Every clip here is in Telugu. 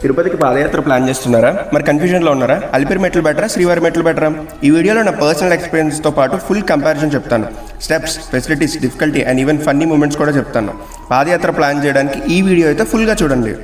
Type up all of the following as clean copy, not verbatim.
తిరుపతికి పాదయాత్ర ప్లాన్ చేస్తున్నారా? మరి కన్ఫ్యూజన్లో ఉన్నారా? అలిపిరి మెట్లు బెటరా, శ్రీవారి మెట్లు బెటరా? ఈ వీడియోలో నా పర్సనల్ ఎక్స్పీరియన్స్తో పాటు ఫుల్ కంపారిజన్ చెప్తాను. Steps, facilities, difficulty and even funny moments కూడా చెప్తాను. పాదయాత్ర ప్లాన్ చేయడానికి ఈ వీడియో అయితే ఫుల్గా చూడండి.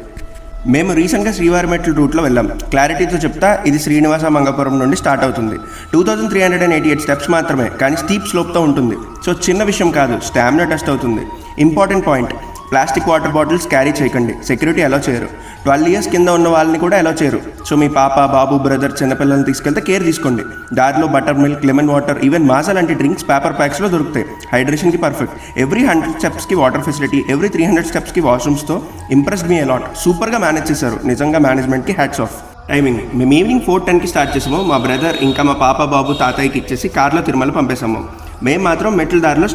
మేము రీసెంట్గా శ్రీవారి మెట్లు రూట్లో వెళ్ళాం. క్లారిటీతో చెప్తా, ఇది శ్రీనివాస మంగాపురం నుండి స్టార్ట్ అవుతుంది. 2388 స్టెప్స్ మాత్రమే, కానీ స్టీప్ స్లోప్తో ఉంటుంది. సో చిన్న విషయం కాదు, స్టామినా టెస్ట్ అవుతుంది. Important point, plastic water bottles carry చేయకండి, సెక్యూరిటీ అలౌ చేయరు. 12 years కింద ఉన్న వాళ్ళని కూడా అలౌ చేయరు. సో మీ పాప, బాబు, బ్రదర్, చిన్నపిల్లల్ని తీసుకెళ్తే కేర్ తీసుకోండి. దారిలో butter milk, lemon water, even Maaza లాంటి డ్రింక్స్ పేపర్ ప్యాక్స్లో దొరుకుతాయి. హైడ్రేషన్కి పర్ఫెక్ట్. ఎవ్రీ 100 స్టెప్స్కి వాటర్ ఫెసిలిటీ, ఎవ్రీ 300 స్టెప్స్కి వాష్రూమ్స్తో ఇంప్రెస్డ్ మీ అలాట్. సూపర్గా మేనేజ్ చేశారు. నిజంగా మేనేజ్మెంట్కి హ్యాట్స్ ఆఫ్. టైమింగ్, మేము ఈవినింగ్ 4:10కి స్టార్ట్ చేసాము. మా బ్రదర్ ఇంకా మా పాప, బాబు, తాతయ్యకి ఇచ్చేసి కార్లో తిరుమల పంపేశాము. మేము మాత్రం మెట్ల దారిలో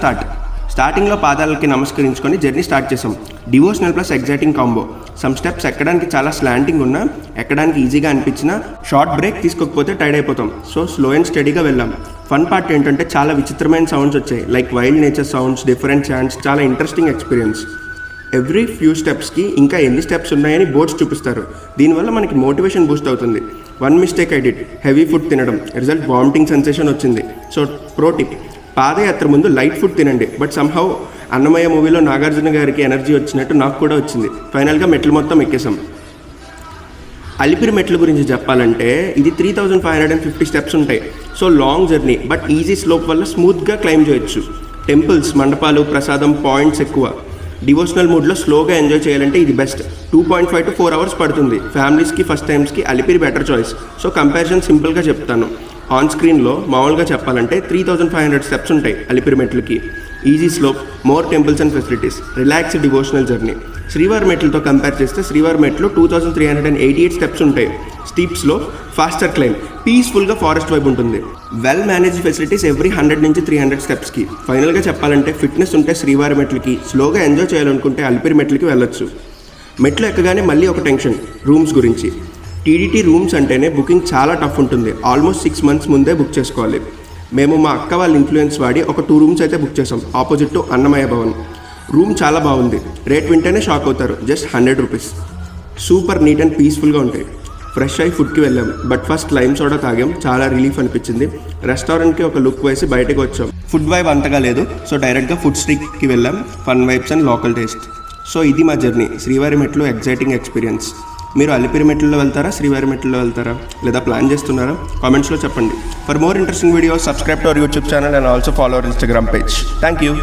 స్టార్టింగ్లో పాదాలకి నమస్కరించుకొని జర్నీ స్టార్ట్ చేసాం. Devotional plus exciting combo. Some steps ఎక్కడానికి చాలా స్లాంటింగ్ ఉన్నా, ఎక్కడానికి ఈజీగా అనిపించినా, షార్ట్ బ్రేక్ తీసుకోకపోతే టైర్డ్ అయిపోతాం. సో స్లో అండ్ స్టడీగా వెళ్ళాం. ఫన్ పార్ట్ ఏంటంటే చాలా విచిత్రమైన సౌండ్స్ వచ్చాయి, like wild nature sounds, different chants. చాలా ఇంట్రెస్టింగ్ ఎక్స్పీరియన్స్. ఎవ్రీ ఫ్యూ స్టెప్స్కి ఇంకా ఎన్ని స్టెప్స్ ఉన్నాయని బోర్డ్స్ చూపిస్తారు. దీనివల్ల మనకి మోటివేషన్ బూస్ట్ అవుతుంది. One mistake I did, heavy food తినడం. రిజల్ట్ వామిటింగ్ సెన్సేషన్ వచ్చింది. సో ప్రో టిప్, పాదయాత్ర ముందు లైట్ ఫుడ్ తినండి. బట్ సమ్హౌ అన్నమయ్య మూవీలో నాగార్జున గారికి ఎనర్జీ వచ్చినట్టు నాకు కూడా వచ్చింది. ఫైనల్గా మెట్లు మొత్తం ఎక్కేసాం. అలిపిరి మెట్ల గురించి చెప్పాలంటే ఇది 3550 స్టెప్స్ ఉంటాయి. So long journey, but easy slope వల్ల స్మూత్గా క్లైమ్ చేయొచ్చు. టెంపుల్స్, మండపాలు, ప్రసాదం, పాయింట్స్ ఎక్కువ. డివోషనల్ మూడ్లో స్లోగా ఎంజాయ్ చేయాలంటే ఇది బెస్ట్. 2.5 to 4 hours పడుతుంది. ఫ్యామిలీస్కి, ఫస్ట్ టైమ్స్కి Alipiri better choice. So comparison సింపుల్గా చెప్తాను. ఆన్ స్క్రీన్లో మామూలుగా చెప్పాలంటే 3500 స్టెప్స్ ఉంటాయి అలిపిరి మెట్లకి. Easy slope, more temples and facilities, relaxed devotional journey. Srivari మెట్లతో కంపేర్ చేస్తే శ్రీవారి మెట్లు 2388 స్టెప్స్ ఉంటాయి. స్టీప్ స్లోప్, ఫాస్టర్ క్లైమ్, పీస్ఫుల్గా ఫారెస్ట్ వైపు ఉంటుంది. వెల్ మేనేజ్డ్ ఫెసిలిటీస్ ఎవ్రీ 100 నుంచి 300 స్టెప్స్కి. ఫైనల్గా చెప్పాలంటే ఫిట్నెస్ ఉంటే శ్రీవారి మెట్లకి, స్లోగా ఎంజాయ్ చేయాలనుకుంటే అలిపిరి మెట్లకి వెళ్ళొచ్చు. మెట్లు ఎక్కగానే మళ్ళీ ఒక టెన్షన్, రూమ్స్ గురించి. టీడీటీ రూమ్స్ అంటేనే బుకింగ్ చాలా టఫ్ ఉంటుంది. ఆల్మోస్ట్ 6 months ముందే బుక్ చేసుకోవాలి. మేము మా అక్క వాళ్ళ ఇన్ఫ్లుయెన్స్ వాడి ఒక 2 rooms అయితే బుక్ చేసాం, opposite to Annamayya Bhavan. Room చాలా బాగుంది. రేట్ వింటేనే షాక్ అవుతారు. Just 100 rupees. Super neat and పీస్ఫుల్గా ఉంటాయి. ఫ్రెష్ అయి ఫుడ్కి వెళ్ళాం, బట్ ఫస్ట్ లైమ్ సోడా తాగాం. చాలా రిలీఫ్ అనిపించింది. రెస్టారెంట్కి ఒక లుక్ వేసి బయటకు వచ్చాం. ఫుడ్ వైబ్ అంతగా లేదు, సో డైరెక్ట్గా ఫుడ్ స్ట్రీట్కి వెళ్ళాం. Fun vibes and local taste. So ఇది మా జర్నీ. శ్రీవారి మెట్లు ఎగ్జైటింగ్ ఎక్స్పీరియన్స్. మీరు అలిపిరి మెట్లలో వెళ్తారా, శ్రీవారి మెట్లలో వెళ్తారా, లేదా ప్లాన్ చేస్తున్నారా? కామెంట్స్లో చెప్పండి. For more interesting videos, subscribe to our YouTube channel and also follow our Instagram page. Thank you.